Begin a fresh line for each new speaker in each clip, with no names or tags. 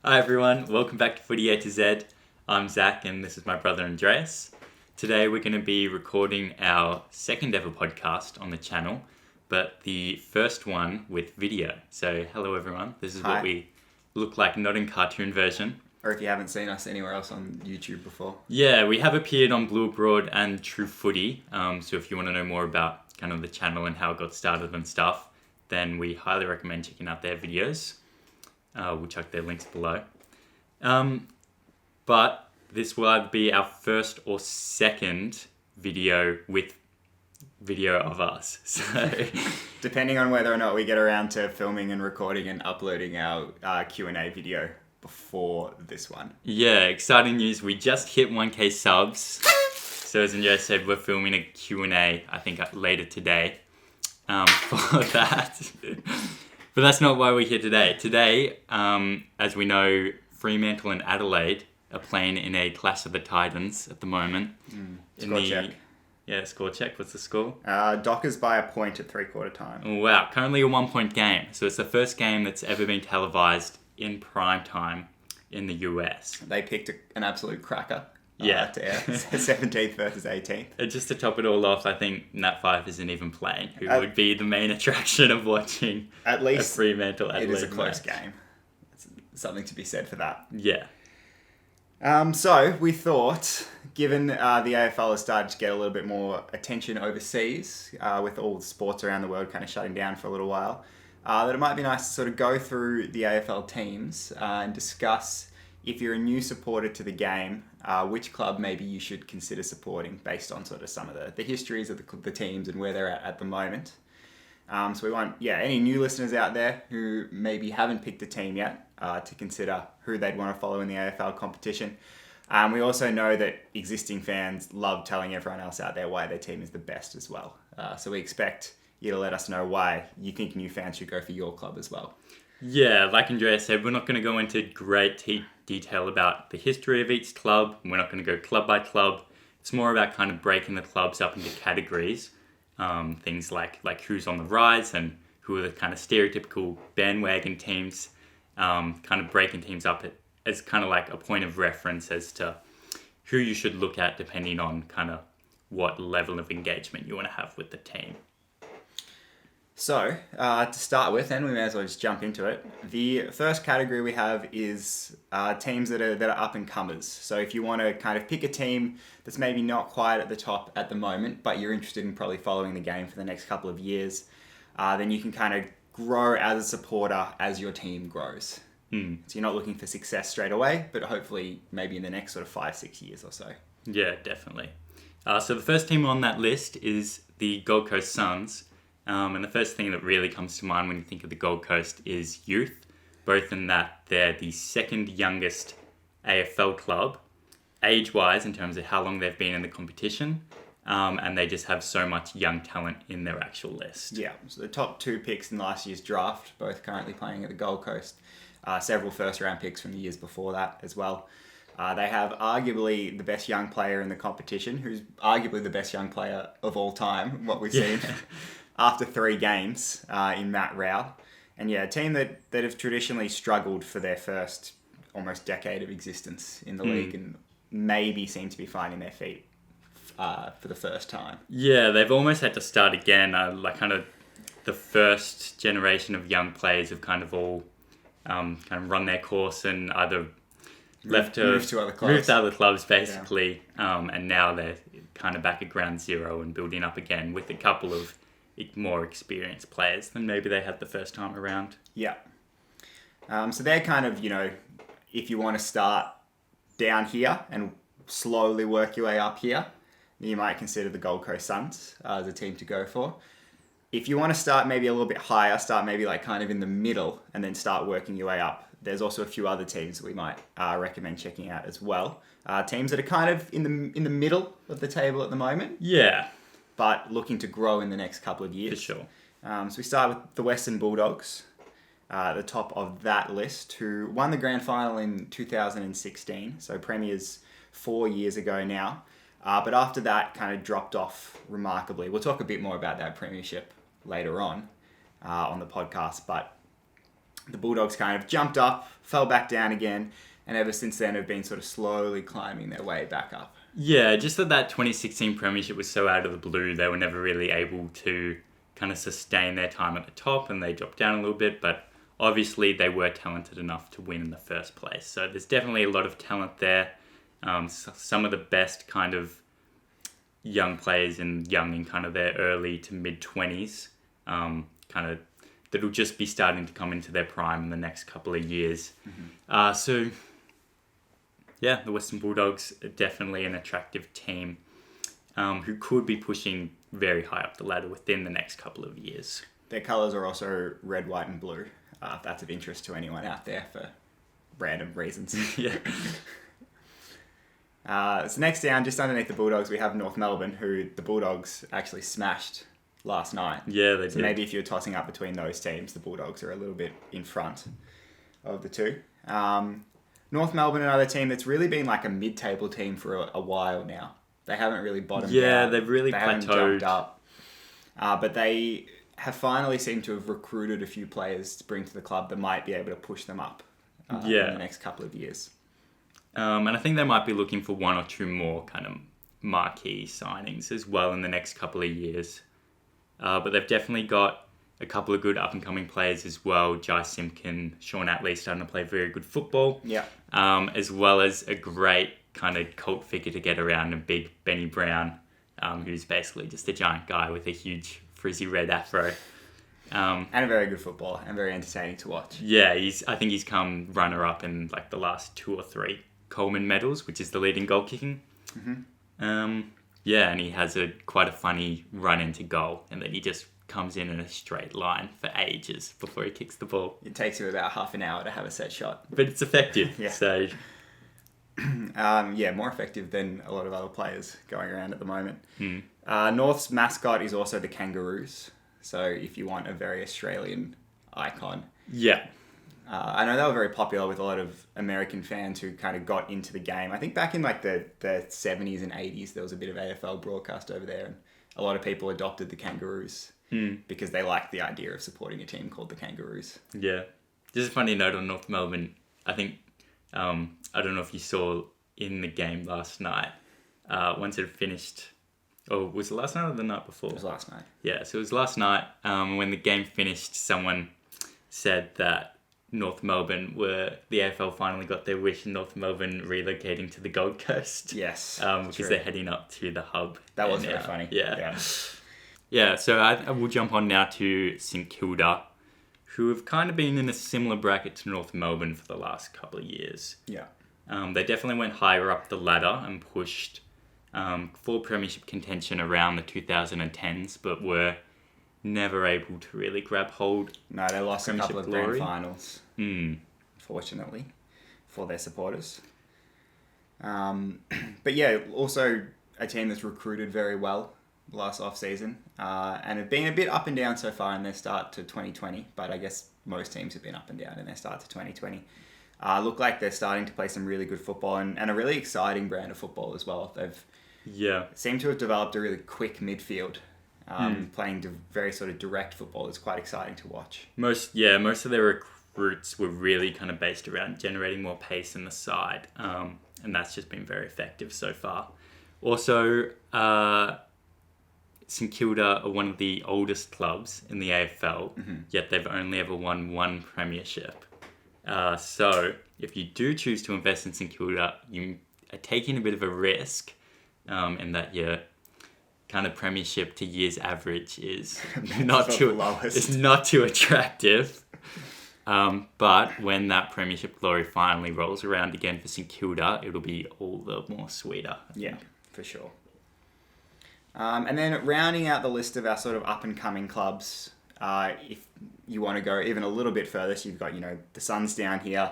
Hi everyone, welcome back to Footy A to Z. I'm Zac and this is my brother Andreas. Today we're going to be recording our second ever podcast on the channel, but the first one with video. So hello everyone, this is
Hi.
what we look like, not in cartoon version.
Or if you haven't seen us anywhere else on YouTube before.
Yeah, we have appeared on Blue Abroad and True Footy, so if you want to know more about kind of the channel and how it got started and stuff, then we highly recommend checking out their videos. We'll chuck their links below. But this will either be our first or second video with video of us. So
Depending on whether or not we get around to filming and recording and uploading our Q&A video before this one.
yeah, exciting news. We just hit 1K subs. So as Andrea said, we're filming a Q&A, I think later today, for that. But that's not why we're here today. Today, as we know, Fremantle and Adelaide are playing in a Clash of the Titans at the moment.
Score check.
Yeah, score check. What's the score?
Dockers by a point at three-quarter time.
Oh, wow, currently a 1-point game. So it's the first game that's ever been televised in prime time in the US.
They picked an absolute cracker.
Yeah.
To air 17th versus 18th.
And just to top it all off, I think Nat 5 isn't even playing, who would be the main attraction of watching
At
a
least
Fremantle Adelaide
it is a close
match.
game. It's something to be said for that.
Yeah.
So we thought, given the AFL has started to get a little bit more attention overseas, with all the sports around the world kind of shutting down for a little while, that it might be nice to sort of go through the AFL teams and discuss, if you're a new supporter to the game, which club maybe you should consider supporting based on sort of some of the histories of the teams and where they're at the moment. So we want, any new listeners out there who maybe haven't picked a team yet to consider who they'd want to follow in the AFL competition. We also know that existing fans love telling everyone else out there why their team is the best as well. So we expect you to let us know why you think new fans should go for your club as well.
Yeah, like Andrea said, we're not going to go into great detail about the history of each club. We're not going to go club by club. It's more about kind of breaking the clubs up into categories. Things like who's on the rise and who are the kind of stereotypical bandwagon teams. Kind of breaking teams up as kind of like a point of reference as to who you should look at depending on kind of what level of engagement you want to have with the team.
So, to start with, and we may as well just jump into it, the first category we have is teams that are up-and-comers. So if you want to kind of pick a team that's maybe not quite at the top at the moment, but you're interested in probably following the game for the next couple of years, then you can kind of grow as a supporter as your team grows. So you're not looking for success straight away, but hopefully maybe in the next sort of 5-6 years or so.
Yeah, definitely. So the first team on that list is the Gold Coast Suns. And the first thing that really comes to mind when you think of the Gold Coast is youth, both in that they're the second youngest AFL club, age-wise in terms of how long they've been in the competition, and they just have so much young talent in their actual list.
Yeah, so the top two picks in last year's draft, both currently playing at the Gold Coast, several first-round picks from the years before that as well. They have arguably the best young player in the competition, who's arguably the best young player of all time, what we've seen. After 3 games in Matt Rao. And a team that have traditionally struggled for their first almost decade of existence in the league and maybe seem to be finding their feet for the first time.
Yeah, they've almost had to start again. Like kind of the first generation of young players have kind of all kind of run their course and either moved to other clubs basically. Yeah. And now they're kind of back at ground zero and building up again with a couple of more experienced players than maybe they had the first time around.
Yeah. So they're kind of, if you want to start down here and slowly work your way up here, you might consider the Gold Coast Suns as a team to go for. If you want to start maybe a little bit higher, start maybe like kind of in the middle and then start working your way up, there's also a few other teams that we might recommend checking out as well. Teams that are kind of in the middle of the table at the moment.
Yeah.
But looking to grow in the next couple of years.
For sure.
So we start with the Western Bulldogs, at the top of that list, who won the grand final in 2016, so premiers 4 years ago now. But after that, kind of dropped off remarkably. We'll talk a bit more about that premiership later on the podcast, but the Bulldogs kind of jumped up, fell back down again, and ever since then have been sort of slowly climbing their way back up.
Yeah, just that 2016 premiership was so out of the blue, they were never really able to kind of sustain their time at the top, and they dropped down a little bit, but obviously they were talented enough to win in the first place. So there's definitely a lot of talent there. Some of the best kind of young players and young in kind of their early to mid-20s, kind of that'll just be starting to come into their prime in the next couple of years. So, yeah, the Western Bulldogs are definitely an attractive team who could be pushing very high up the ladder within the next couple of years.
Their colours are also red, white and blue, if that's of interest to anyone out there for random reasons.
Yeah.
So next down, just underneath the Bulldogs, we have North Melbourne, who the Bulldogs actually smashed last night.
Yeah, they
So
did.
maybe if you're tossing up between those teams, the Bulldogs are a little bit in front of the two. North Melbourne, another team that's really been like a mid-table team for a while now. They haven't really bottomed out.
Yeah, they've really
They haven't
plateaued.
jumped up. But they have finally seemed to have recruited a few players to bring to the club that might be able to push them up in the next couple of years.
And I think they might be looking for one or two more kind of marquee signings as well in the next couple of years. But they've definitely got a couple of good up-and-coming players as well. Jai Simpkin, Sean Atley starting to play very good football.
Yeah.
As well as a great kind of cult figure to get around, a big Benny Brown, who's basically just a giant guy with a huge frizzy red afro.
And a very good footballer and very entertaining to watch.
Yeah, I think he's come runner-up in like the last 2 or 3 Coleman medals, which is the leading goal kicking. Yeah, and he has quite a funny run into goal, and then he just comes in a straight line for ages before he kicks the ball.
It takes him about half an hour to have a set shot.
But it's effective.
Yeah.
So
More effective than a lot of other players going around at the moment. North's mascot is also the Kangaroos. So if you want a very Australian icon.
yeah,
I know they were very popular with a lot of American fans who kind of got into the game. I think back in like the 70s and 80s, there was a bit of AFL broadcast over there, and a lot of people adopted the Kangaroos because they liked the idea of supporting a team called the Kangaroos.
yeah. Just a funny note on North Melbourne. I think, I don't know if you saw in the game last night, once it finished, was it last night or the night before?
It was last night.
Yeah, so it was last night. When the game finished, someone said that North Melbourne the AFL finally got their wish in North Melbourne relocating to the Gold Coast.
Yes.
Because
true.
they're heading up to the hub.
That was
there
very
now.
funny.
Yeah. Yeah, so I will jump on now to St Kilda, who have kind of been in a similar bracket to North Melbourne for the last couple of years.
Yeah.
They definitely went higher up the ladder and pushed for premiership contention around the 2010s, but were never able to really grab hold.
No, they lost a couple of
glory.
grand finals, fortunately, for their supporters. But yeah, also a team that's recruited very well last off-season and have been a bit up and down so far in their start to 2020, but I guess most teams have been up and down in their start to 2020. Look like they're starting to play some really good football and a really exciting brand of football as well. They've seemed to have developed a really quick midfield, playing very sort of direct football. It's quite exciting to watch.
Most of their recruits were really kind of based around generating more pace in the side, and that's just been very effective so far. Also, St Kilda are one of the oldest clubs in the AFL, yet they've only ever won 1 premiership. So if you do choose to invest in St Kilda, you are taking a bit of a risk in that your kind of premiership to years average is not too attractive. But when that premiership glory finally rolls around again for St Kilda, it'll be all the more sweeter.
Yeah, for sure. And then rounding out the list of our sort of up-and-coming clubs, if you want to go even a little bit further, so you've got, the Suns down here.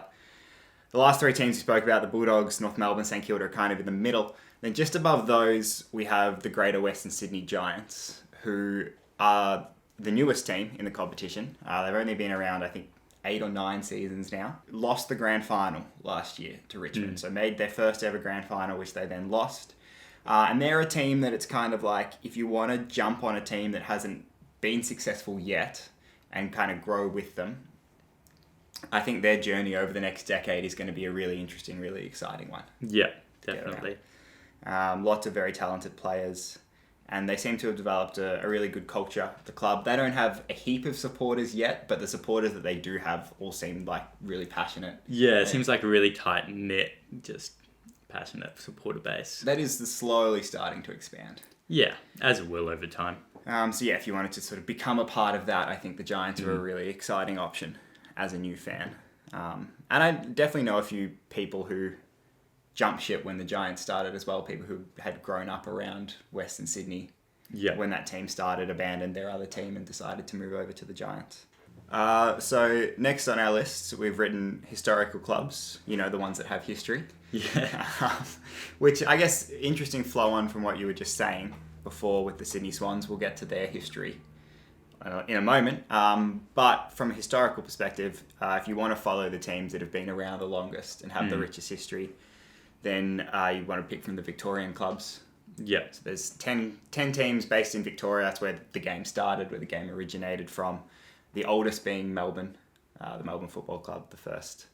The last 3 teams we spoke about, the Bulldogs, North Melbourne, St Kilda, are kind of in the middle. Then just above those, we have the Greater Western Sydney Giants, who are the newest team in the competition. They've only been around, I think, 8 or 9 seasons now. Lost the grand final last year to Richmond, so made their first ever grand final, which they then lost. And they're a team that it's kind of like, if you want to jump on a team that hasn't been successful yet and kind of grow with them, I think their journey over the next decade is going to be a really interesting, really exciting one.
Yeah, definitely.
Lots of very talented players, and they seem to have developed a really good culture at the club. They don't have a heap of supporters yet, but the supporters that they do have all seem like really passionate.
Yeah, it seems like a really tight-knit, just passionate supporter base.
That is slowly starting to expand.
Yeah, as it will over time.
So yeah, if you wanted to sort of become a part of that, I think the Giants are a really exciting option as a new fan. And I definitely know a few people who jumped ship when the Giants started as well, people who had grown up around Western Sydney when that team started, abandoned their other team and decided to move over to the Giants. So next on our list, we've written historical clubs, the ones that have history.
Yeah.
Which I guess interesting flow on from what you were just saying before with the Sydney Swans. We'll get to their history in a moment. But from a historical perspective, if you want to follow the teams that have been around the longest and have the richest history, then you want to pick from the Victorian clubs.
Yeah.
So there's 10 teams based in Victoria. That's where the game started, where the game originated from. The oldest being Melbourne, the Melbourne Football Club, the first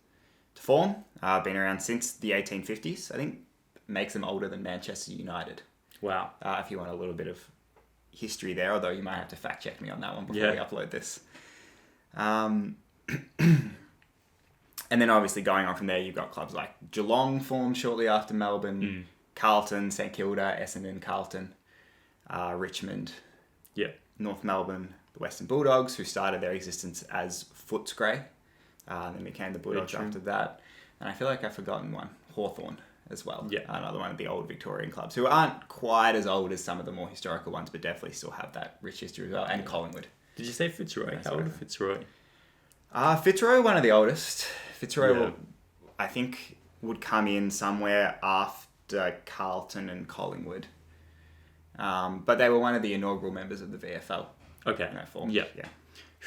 to form. Been around since the 1850s. I think makes them older than Manchester United.
Wow.
If you want a little bit of history there, although you might have to fact check me on that one before we upload this. And then obviously going on from there, you've got clubs like Geelong formed shortly after Melbourne, Carlton, St Kilda, Essendon, Carlton, Richmond, North Melbourne, the Western Bulldogs, who started their existence as Footscray, and then became the Bulldogs after that. And I feel like I've forgotten one, Hawthorn as well.
Yeah.
Another one of the old Victorian clubs, who aren't quite as old as some of the more historical ones, but definitely still have that rich history as well. And Collingwood.
Did you say Fitzroy? How old is Fitzroy?
Fitzroy, one of the oldest. Fitzroy, I think, would come in somewhere after Carlton and Collingwood. But they were one of the inaugural members of the VFL.
Okay.
In that form.
Yeah.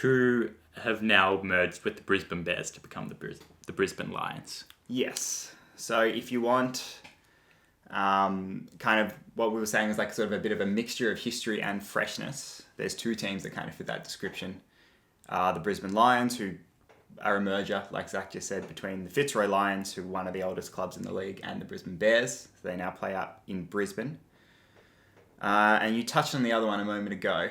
Who
have now merged with the Brisbane Bears to become the Brisbane Lions.
Yes. So if you want kind of what we were saying is like sort of a bit of a mixture of history and freshness, there's two teams that kind of fit that description. The Brisbane Lions, who are a merger, like Zac just said, between the Fitzroy Lions, who are one of the oldest clubs in the league, and the Brisbane Bears. So they now play up in Brisbane. And you touched on the other one a moment ago.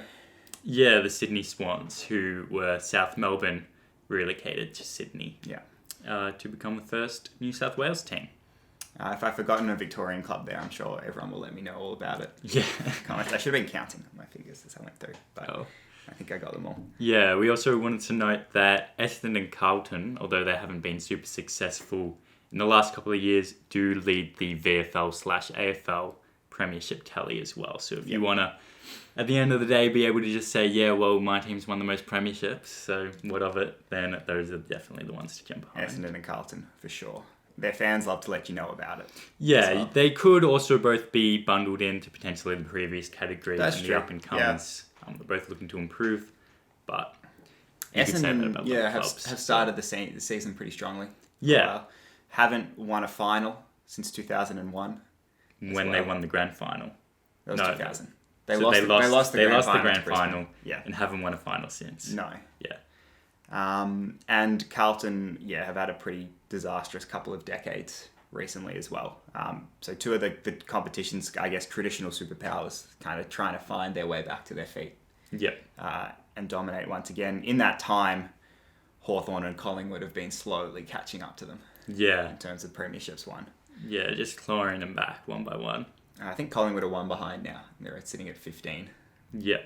Yeah, the Sydney Swans, who were South Melbourne relocated to Sydney to become the first New South Wales team.
If I've forgotten a Victorian club there, I'm sure everyone will let me know all about it.
Yeah.
I should have been counting my fingers as I went through, but I think I got them all.
Yeah, we also wanted to note that Essendon and Carlton, although they haven't been super successful in the last couple of years, do lead the VFL/AFL Premiership tally as well. So if you want to, at the end of the day, be able to just say, yeah, well, my team's won the most premierships, so what of it? Then those are definitely the ones to jump behind.
Essendon and Carlton, for sure. Their fans love to let you know about it.
Yeah, they could also both be bundled into potentially the previous category and the up-and-comers. They're both looking to improve, but
Essendon, have started the season pretty strongly.
Yeah.
Haven't won a final since 2001.
When they won the grand final.
That was 2000. They
So
lost the grand
final and haven't won a final since.
No.
Yeah.
And Carlton, have had a pretty disastrous couple of decades recently as well. So two of the competition's, I guess, traditional superpowers kind of trying to find their way back to their feet.
Yeah.
And dominate once again. In that time, Hawthorn and Collingwood have been slowly catching up to them.
Yeah.
In terms of premierships won.
Yeah, just clawing them back one by one.
I think Collingwood are one behind now. They're sitting at 15.
Yeah.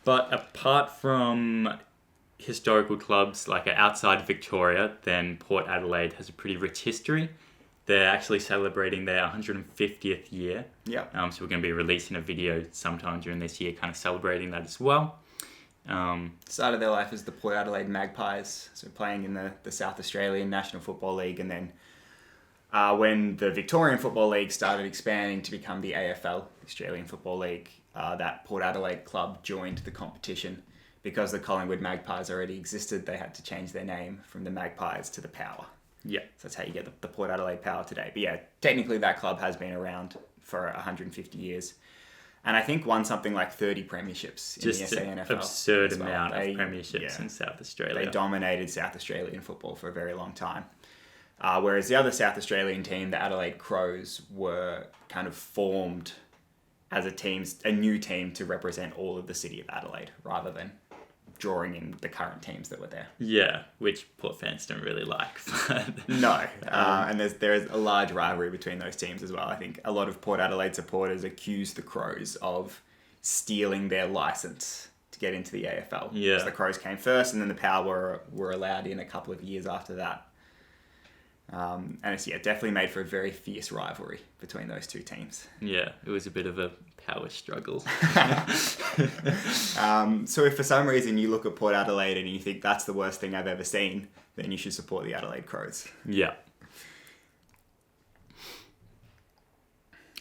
But apart from historical clubs like outside Victoria, then Port Adelaide has a pretty rich history. They're actually celebrating their 150th year.
Yeah.
So we're going to be releasing a video sometime during this year kind of celebrating that as well.
Started their life as the Port Adelaide Magpies, so playing in the South Australian National Football League, and then when the Victorian Football League started expanding to become the AFL, Australian Football League, that Port Adelaide club joined the competition. Because the Collingwood Magpies already existed, they had to change their name from the Magpies to the Power.
Yeah.
So that's how you get the Port Adelaide Power today. But yeah, technically that club has been around for 150 years. And I think won something like 30 premierships in
Just
the
an
SANFL.
absurd amount of premierships in South Australia.
They dominated South Australian football for a very long time. Whereas the other South Australian team, the Adelaide Crows, were kind of formed as a new team to represent all of the city of Adelaide, rather than drawing in the current teams that were there.
Yeah, which Port fans don't really like.
No, and there is a large rivalry between those teams as well. I think a lot of Port Adelaide supporters accuse the Crows of stealing their license to get into the AFL.
Yeah.
So the Crows came first, and then the Power were allowed in a couple of years after that. And it's definitely made for a very fierce rivalry between those two teams.
Yeah, it was a bit of a power struggle.
So if for some reason you look at Port Adelaide and you think that's the worst thing I've ever seen, then you should support the Adelaide Crows.
Yeah.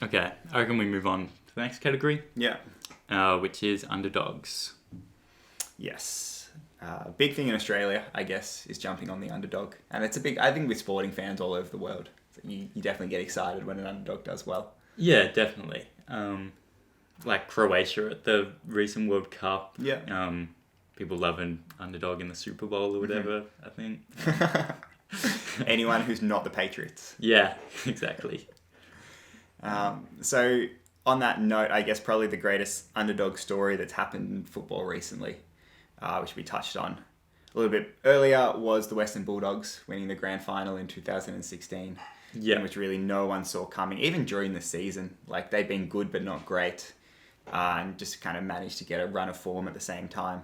Okay, I reckon we move on to the next category.
Yeah.
Which is Underdogs.
Yes. Big thing in Australia, I guess, is jumping on the underdog. And it's I think with sporting fans all over the world, you definitely get excited when an underdog does well.
Yeah, definitely. Like Croatia at the recent World Cup.
Yeah.
People love an underdog in the Super Bowl or whatever, I think.
Anyone who's not the Patriots.
Yeah, exactly.
So on that note, I guess probably the greatest underdog story that's happened in football recently, which we touched on a little bit earlier, was the Western Bulldogs winning the grand final in 2016.
Yeah.
Which really no one saw coming, even during the season. Like, they've been good but not great, and just kind of managed to get a run of form at the same time.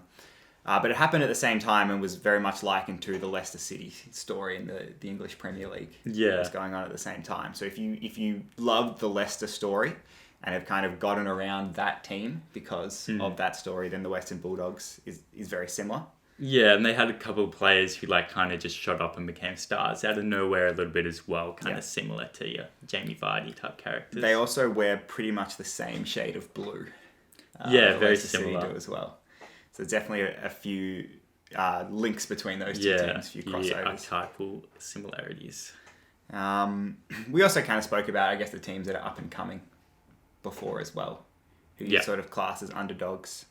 But it happened at the same time and was very much likened to the Leicester City story in the English Premier League.
Yeah.
That was going on at the same time. So if you loved the Leicester story and have kind of gotten around that team because of that story, then the Western Bulldogs is very similar.
Yeah, and they had a couple of players who kind of just shot up and became stars out of nowhere a little bit as well, kind of similar to your Jamie Vardy type characters.
They also wear pretty much the same shade of blue.
Very
Leicester
similar.
City do as well. So there's definitely a few links between those two teams, a few crossovers.
Yeah, archetypal similarities.
We also kind of spoke about, I guess, the teams that are up and coming before as well, who you sort of class as underdogs.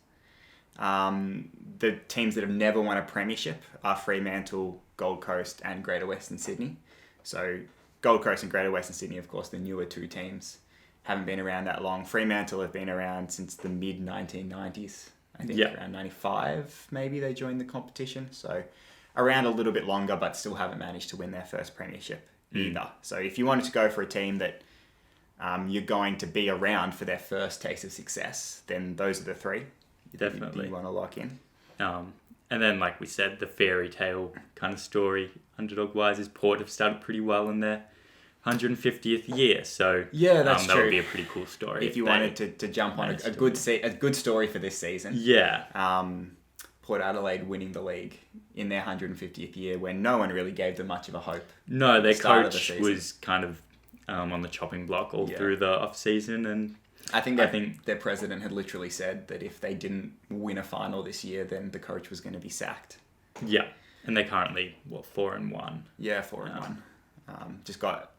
The teams that have never won a premiership are Fremantle, Gold Coast and Greater Western Sydney. So Gold Coast and Greater Western Sydney, of course, the newer two teams, haven't been around that long. Fremantle have been around since the mid-1990s. I think around 95 maybe they joined the competition. So around a little bit longer, but still haven't managed to win their first premiership either. So if you wanted to go for a team that you're going to be around for their first taste of success, then those are the three.
Definitely.
You want to lock in.
And then, like we said, the fairy tale kind of story, underdog-wise, is Port have started pretty well in their 150th year. So
that's
that
true.
would be a pretty cool story.
If you wanted to jump on a good story for this season.
Yeah.
Port Adelaide winning the league in their 150th year when no one really gave them much of a hope.
No, their coach was kind of on the chopping block all through the off-season, and
I think their president had literally said that if they didn't win a final this year, then the coach was going to be sacked.
Yeah, and they're currently 4-1.
Yeah, 4-1. Just got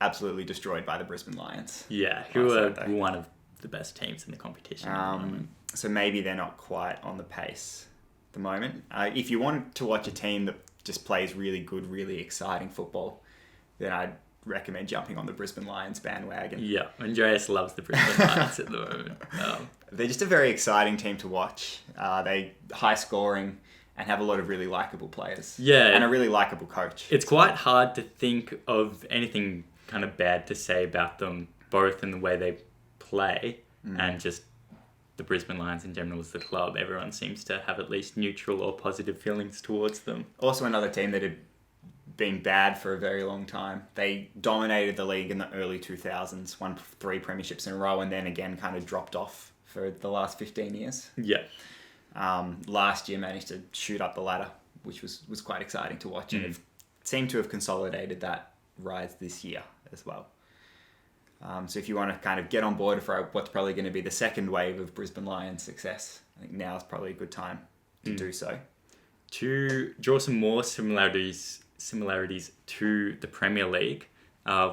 absolutely destroyed by the Brisbane Lions.
Yeah, who are one of the best teams in the competition at the moment.
So maybe they're not quite on the pace at the moment. If you want to watch a team that just plays really good, really exciting football, then I'd recommend jumping on the Brisbane Lions bandwagon.
Yeah, Andreas loves the Brisbane Lions at the moment.
They're just a very exciting team to watch. They high scoring and have a lot of really likable players.
Yeah.
And a really likable coach.
It's quite hard to think of anything kind of bad to say about them, both in the way they play and just the Brisbane Lions in general as the club. Everyone seems to have at least neutral or positive feelings towards them.
Also another team that had been bad for a very long time. They dominated the league in the early 2000s, won 3 premierships in a row, and then again kind of dropped off for the last 15 years.
Yeah.
Last year managed to shoot up the ladder, which was quite exciting to watch, and it seemed to have consolidated that rise this year as well. So if you want to kind of get on board for what's probably going to be the second wave of Brisbane Lions success, I think now is probably a good time to do so.
To draw some more similarities to the Premier League,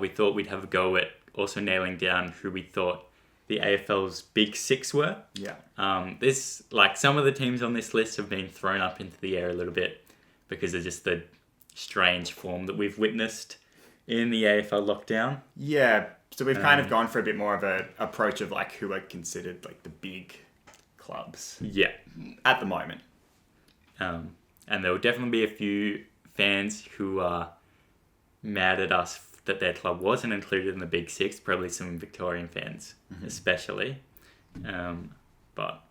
we thought we'd have a go at also nailing down who we thought the AFL's Big Six were.
Yeah.
This, like, some of the teams on this list have been thrown up into the air a little bit because of just the strange form that we've witnessed in the AFL lockdown.
Yeah, so we've kind of gone for a bit more of an approach of like who are considered like the big clubs.
Yeah.
At the moment.
And there will definitely be a few fans who are mad at us that their club wasn't included in the Big Six, probably some Victorian fans especially. But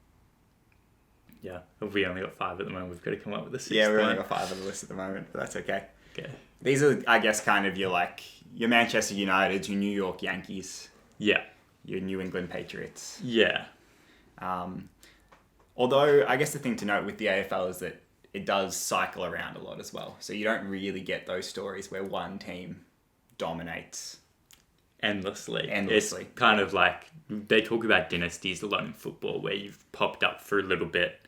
yeah, we only got 5 at the moment. We've got to come up with a 6th.
Yeah, we've only got 5 on the list at the moment, but that's okay.
Okay.
These are, I guess, kind of your Manchester United, your New York Yankees.
Yeah.
Your New England Patriots.
Yeah.
Although, I guess the thing to note with the AFL is that it does cycle around a lot as well. So you don't really get those stories where one team dominates
endlessly.
It's
kind of like, they talk about dynasties a lot in football where you've popped up for a little bit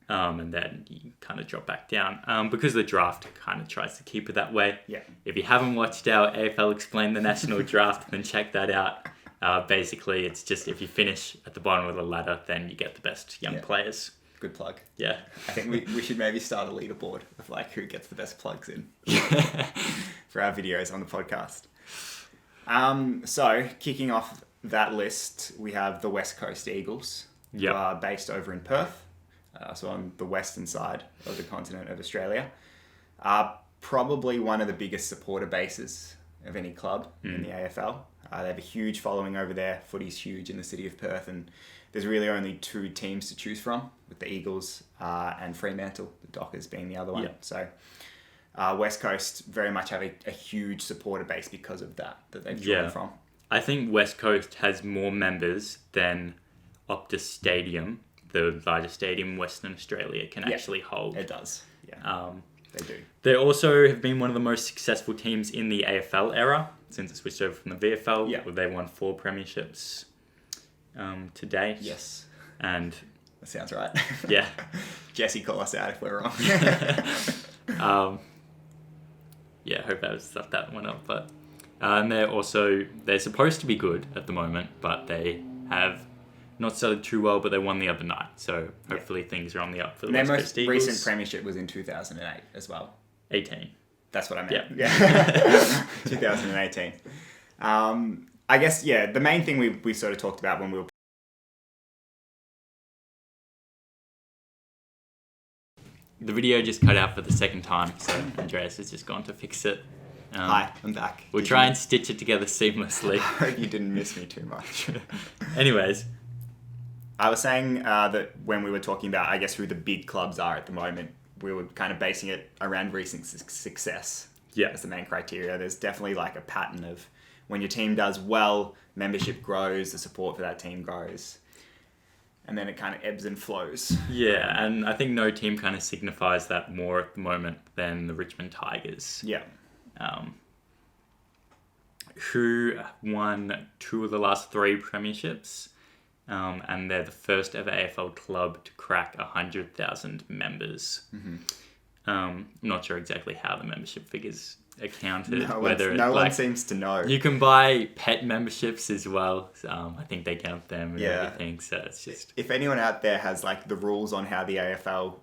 and then you kind of drop back down because the draft kind of tries to keep it that way.
Yeah.
If you haven't watched our AFL Explain the National Draft, then check that out. Basically, it's just if you finish at the bottom of the ladder, then you get the best young players.
Good plug.
Yeah.
I think we should maybe start a leaderboard of like who gets the best plugs in for our videos on the podcast. So, kicking off that list, we have the West Coast Eagles, who are based over in Perth, so on the western side of the continent of Australia. Probably one of the biggest supporter bases of any club in the AFL. They have a huge following over there. Footy's huge in the city of Perth, and there's really only 2 teams to choose from, with the Eagles and Fremantle, the Dockers being the other one.
Yeah.
So West Coast very much have a huge supporter base because of that they've drawn from.
I think West Coast has more members than Optus Stadium, the largest stadium in Western Australia, can actually hold.
It does, yeah. They do.
They also have been one of the most successful teams in the AFL era since it switched over from the VFL.
Yeah.
They've won 4 premierships to date.
Yes.
And
that sounds right.
Yeah.
Jesse, call us out if we're wrong.
Yeah, I hope I stuffed that one up. But and they're supposed to be good at the moment, but they have not started too well, but they won the other night. So hopefully things are on the up for the West Coast Eagles.
Their most recent premiership was in 2008 as well.
18.
That's what I meant.
Yeah.
2018. I guess, the main thing we sort of talked about when we were...
The video just cut out for the second time, so Andreas has just gone to fix it.
Hi, I'm back.
We'll try and stitch it together seamlessly.
I hope you didn't miss me too much.
Anyways.
I was saying that when we were talking about, I guess, who the big clubs are at the moment, we were kind of basing it around recent success as the main criteria. There's definitely like a pattern of when your team does well, membership grows, the support for that team grows. And then it kind of ebbs and flows.
Yeah, and I think no team kind of signifies that more at the moment than the Richmond Tigers.
Yeah.
Who won 2 of the last 3 premierships. And they're the first ever AFL club to crack 100,000 members. Mm-hmm. I'm not sure exactly how the membership figures are counted.
No one seems to know.
You can buy pet memberships as well. I think they count them and everything. So it's just...
If anyone out there has like the rules on how the AFL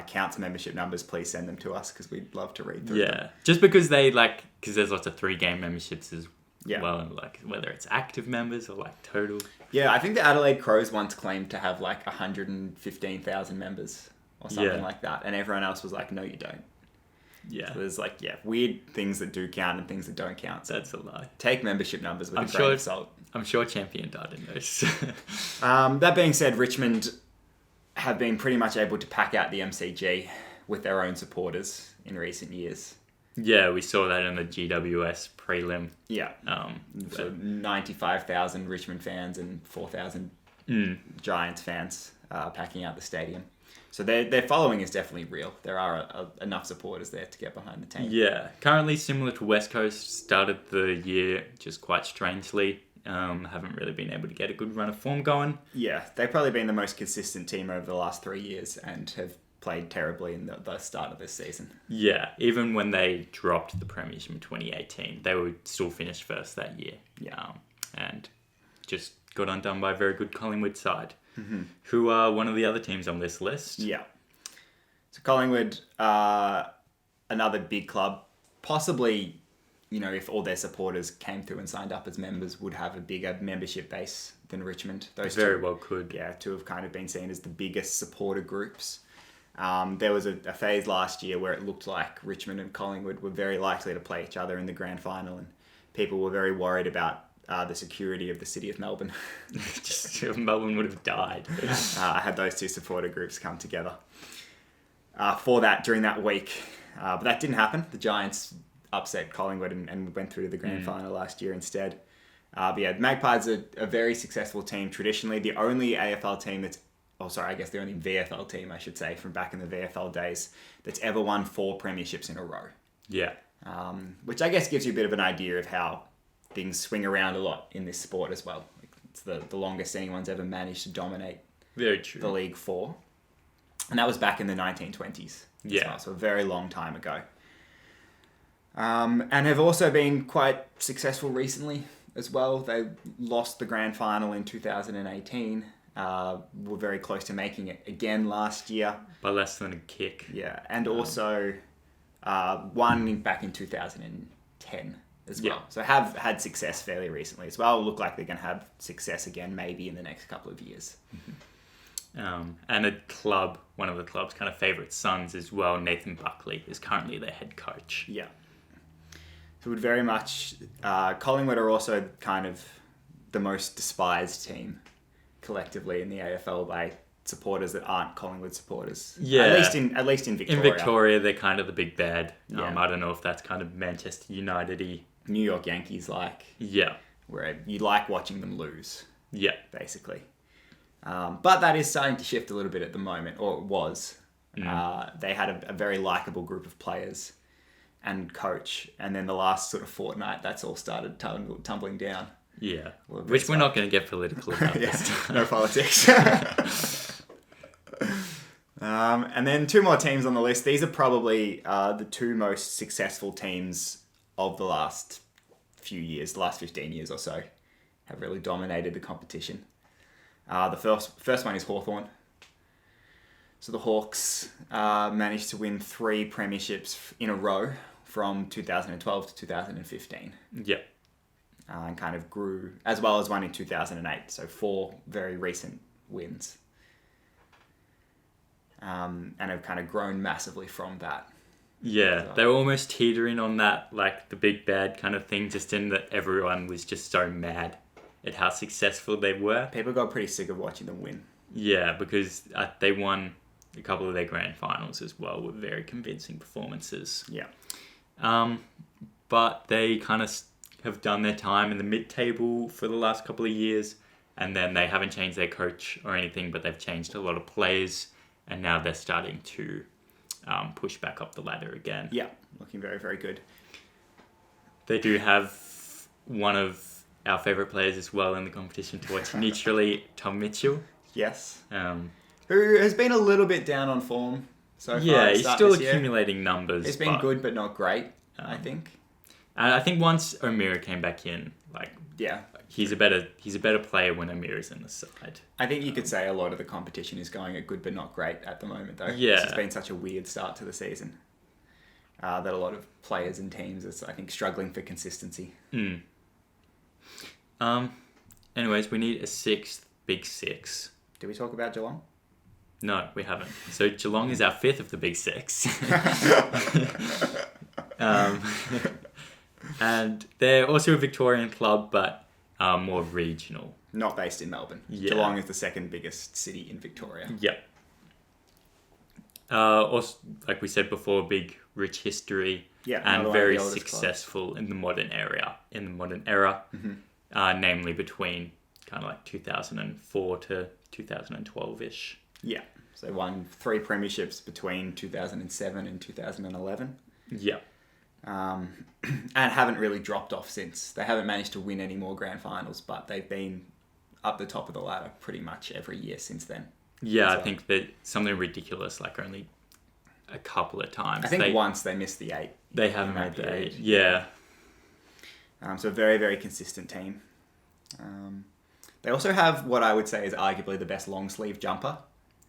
counts membership numbers, please send them to us because we'd love to read through them.
Yeah, just because because there's lots of 3-game memberships as well, and like whether it's active members or like total.
Yeah, I think the Adelaide Crows once claimed to have like 115,000 members or something like that, and everyone else was like, no, you don't.
Yeah.
So there's like, weird things that do count and things that don't count. So
that's a lie.
Take membership numbers with a grain of salt.
I'm sure Champion Data knows.
That being said, Richmond have been pretty much able to pack out the MCG with their own supporters in recent years.
Yeah, we saw that in the GWS prelim.
Yeah. So 95,000 Richmond fans and 4,000 Giants fans packing out the stadium. So their following is definitely real. There are enough supporters there to get behind the team.
Yeah. Currently similar to West Coast, started the year just quite strangely. Haven't really been able to get a good run of form going.
Yeah, they've probably been the most consistent team over the last 3 years and have played terribly in the start of this season.
Yeah, even when they dropped the premiership in 2018, they would still finish first that year.
Yeah.
And just got undone by a very good Collingwood side, who are one of the other teams on this list.
Yeah. So Collingwood, another big club, possibly, if all their supporters came through and signed up as members, would have a bigger membership base than Richmond. Those
Very well could.
Yeah, two have kind of been seen as the biggest supporter groups. There was a phase last year where it looked like Richmond and Collingwood were very likely to play each other in the grand final, and people were very worried about the security of the city of Melbourne.
Melbourne would have died.
I had those two supporter groups come together for that during that week. But that didn't happen. The Giants upset Collingwood and went through to the grand final last year instead. But yeah, Magpies are a very successful team traditionally. The only AFL team the only VFL team, I should say, from back in the VFL days that's ever won 4 premierships in a row.
Yeah.
Which I guess gives you a bit of an idea of how things swing around a lot in this sport as well. It's the longest anyone's ever managed to dominate
Very true.
the league for. And that was back in the 1920s.
Yeah.
Well, so a very long time ago. And have also been quite successful recently as well. They lost the grand final in 2018. Were very close to making it again last year.
By less than a kick.
Yeah, and also won back in 2010 as well.
Yeah.
So have had success fairly recently as well. Look like they're going to have success again maybe in the next couple of years.
And one of the club's kind of favourite sons as well, Nathan Buckley, is currently their head coach.
Yeah. So would very much... Collingwood are also kind of the most despised team collectively in the AFL by supporters that aren't Collingwood supporters.
Yeah.
At least in Victoria.
In Victoria, they're kind of the big bad.
Yeah.
I don't know if that's kind of Manchester United-y.
New York Yankees
Yeah.
where you like watching them lose,
Yeah.
basically. But that is starting to shift a little bit at the moment, or it was. They had a very likeable group of players and coach, and then the last sort of fortnight, that's all started tumbling down.
Yeah. Which we're not going to get political about this time.
No politics. And then 2 more teams on the list. These are probably the 2 most successful teams of the last few years, the last 15 years or so, have really dominated the competition. The first one is Hawthorn. So the Hawks managed to win 3 premierships in a row from 2012 to 2015.
Yeah.
And kind of grew, as well as one in 2008. So 4 very recent wins. And have kind of grown massively from that.
Yeah,
So-
they were almost teetering on that, like, the big bad kind of thing, just in that everyone was just so mad at how successful they were.
People got pretty sick of watching them win.
Yeah, because they won a couple of their grand finals as well with very convincing performances.
Yeah.
But they kind of have done their time in the mid-table for the last couple of years, and then they haven't changed their coach or anything, but they've changed a lot of players, and now they're starting to push back up the ladder again.
Yeah, looking very, very good.
They do have one of our favourite players as well in the competition to watch neutrally, Tom Mitchell.
Yes.
Who
has been a little bit down on form so far.
Yeah,
at the
he's
start
still
this year.
accumulating numbers.
It's been good, but not great, I think.
And I think once O'Meara came back in,
Yeah.
he's a better player when O'Meara's in the side.
I think you could say a lot of the competition is going at good but not great at the moment, though.
Yeah.
It's just been such a weird start to the season that a lot of players and teams are, I think, struggling for consistency.
Anyways, we need a 6th big 6.
Did we talk about Geelong?
No, we haven't. So Geelong is our 5th of the big 6. And they're also a Victorian club, but more regional.
Not based in Melbourne.
Yeah.
Geelong is the 2nd biggest city in Victoria.
Yep. Also, like we said before, big, rich history,
Yeah,
and
another one of
very
the oldest
successful in the modern era. Namely between kind of like 2004 to 2012-ish.
Yeah. So won 3 premierships between 2007 and 2011.
Yeah.
And haven't really dropped off since. They haven't managed to win any more grand finals, but they've been up the top of the ladder pretty much every year since then.
Yeah,
So-
I think that something ridiculous, like only a couple of times.
I think once they missed the 8.
They haven't
in that
made the
period.
8. Yeah.
So a very, very consistent team. They also have what I would say is arguably the best long sleeve jumper.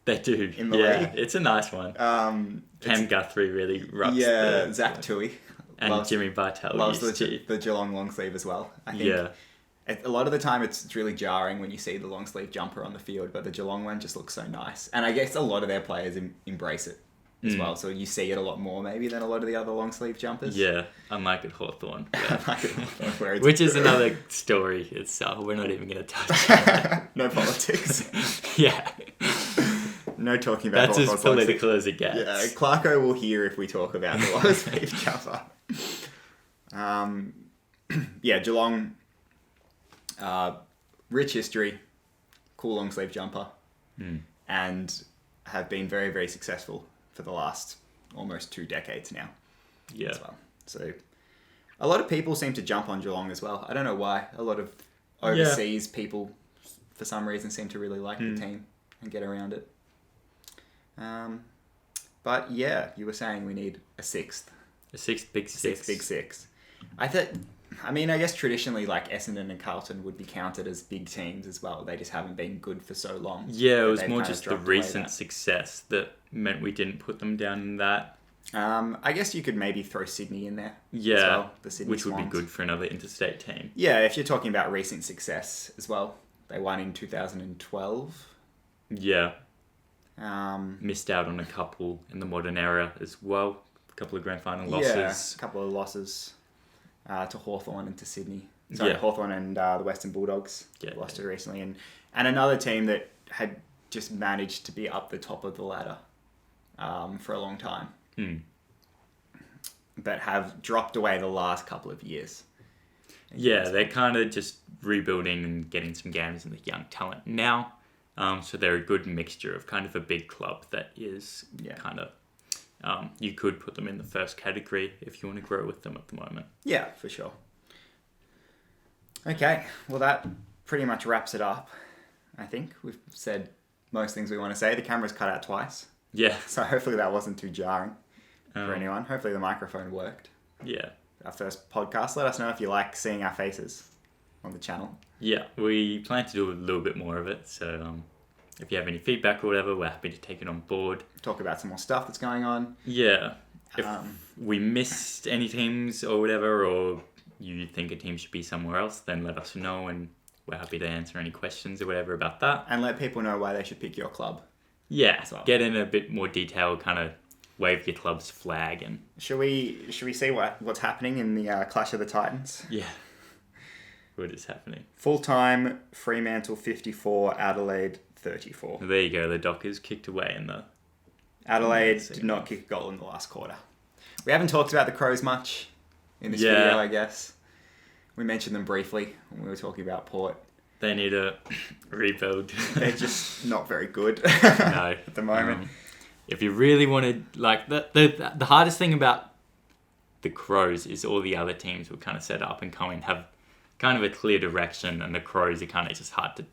They do.
In the league.
It's a nice one. Cam Guthrie really rocks the...
Zach Tui.
And Jimmy Bartel
loves the Geelong long sleeve as well. I think a lot of the time it's really jarring when you see the long sleeve jumper on the field, but the Geelong one just looks so nice. And I guess a lot of their players embrace it as well, so you see it a lot more maybe than a lot of the other long sleeve jumpers.
Yeah, unlike at Hawthorn.
Which
is another story itself. We're not even going to touch on that.
No politics.
Yeah.
No talking about
That's as political as it gets.
Yeah, Clarko will hear if we talk about the long sleeve jumper. Geelong, rich history, cool long sleeve jumper, and have been very, very successful for the last almost 2 decades now.
Yeah.
As well. So a lot of people seem to jump on Geelong as well. I don't know why. A lot of overseas people, for some reason, seem to really like the team and get around it. But yeah, you were saying we need a sixth.
A sixth big six.
Big six. I guess traditionally like Essendon and Carlton would be counted as big teams as well. They just haven't been good for so long.
Yeah, it was more just the recent success that meant we didn't put them down in that.
I guess you could maybe throw Sydney in there.
Yeah,
as well, the Sydney
which
Swans.
would be good for another interstate team.
Yeah, if you're talking about recent success as well. They won in 2012.
Yeah.
Missed
out on a couple in the modern era as well. A couple of grand final losses.
Yeah, a couple of losses to Hawthorn and to Sydney. Sorry, Hawthorn and the Western Bulldogs lost to recently. And another team that had just managed to be up the top of the ladder for a long time. But have dropped away the last couple of years.
Yeah, they're kind of just rebuilding and getting some games in the young talent now. So they're a good mixture of kind of a big club that is kind of... you could put them in the first category if you want to grow with them at the moment.
Yeah, for sure. Okay, well that pretty much wraps it up. I think we've said most things we want to say. The camera's cut out twice.
Yeah.
So hopefully that wasn't too jarring for anyone. Hopefully the microphone worked.
Yeah.
Our first podcast. Let us know if you like seeing our faces on the channel.
Yeah, we plan to do a little bit more of it. So if you have any feedback or whatever, we're happy to take it on board.
Talk about some more stuff that's going on.
Yeah. If we missed any teams or whatever, or you think a team should be somewhere else, then let us know and we're happy to answer any questions or whatever about that.
And let people know why they should pick your club.
Yeah, well. Get in a bit more detail, kind of wave your club's flag. And
Should we see what's happening in the Clash of the Titans?
Yeah. What is happening?
Full-time, Fremantle 54, Adelaide 34.
There you go, the Dockers kicked away in the...
Adelaide did not kick a goal in the last quarter. We haven't talked about the Crows much in this video, I guess. We mentioned them briefly when we were talking about Port.
They need a rebuild.
They're just not very good
no,
at the moment.
If you really wanted... Like, the hardest thing about the Crows is all the other teams will kind of set up and come in, have kind of a clear direction, and the Crows are kind of just hard to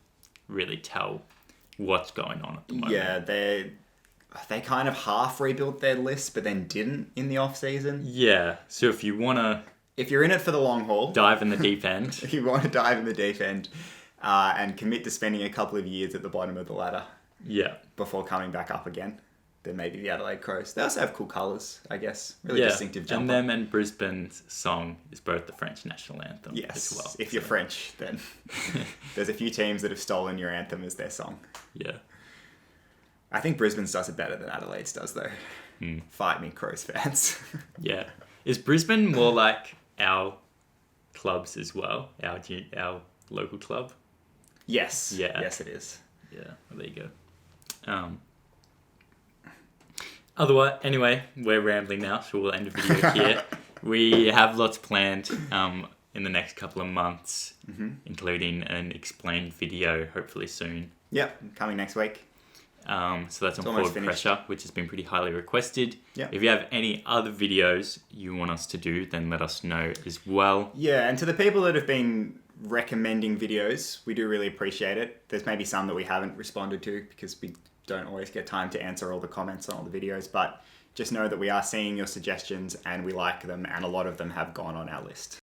really tell what's going on at the moment.
Yeah, they kind of half rebuilt their list, but then didn't in the off season.
Yeah, so if you want to...
If you're in it for the long haul...
Dive in the deep end.
If you want to dive in the deep end and commit to spending a couple of years at the bottom of the ladder before coming back up again, then maybe the Adelaide Crows. They also have cool colours, I guess. Really distinctive jumper.
And them and Brisbane's song is both the French national anthem as well.
If you're French, then there's a few teams that have stolen your anthem as their song.
Yeah.
I think Brisbane's does it better than Adelaide's does, though. Fight me, Crows fans.
Yeah. Is Brisbane more like our clubs as well? Our local club?
Yes.
Yeah.
Yes, it is.
Yeah. Well, there you go. Otherwise, anyway, we're rambling now, so we'll end the video here. We have lots planned in the next couple of months, including an explained video, hopefully soon.
Yep, coming next week.
So that's on Forward Pressure, which has been pretty highly requested.
Yep.
If you have any other videos you want us to do, then let us know as well.
Yeah, and to the people that have been recommending videos, we do really appreciate it. There's maybe some that we haven't responded to because we don't always get time to answer all the comments on all the videos, but just know that we are seeing your suggestions and we like them, and a lot of them have gone on our list.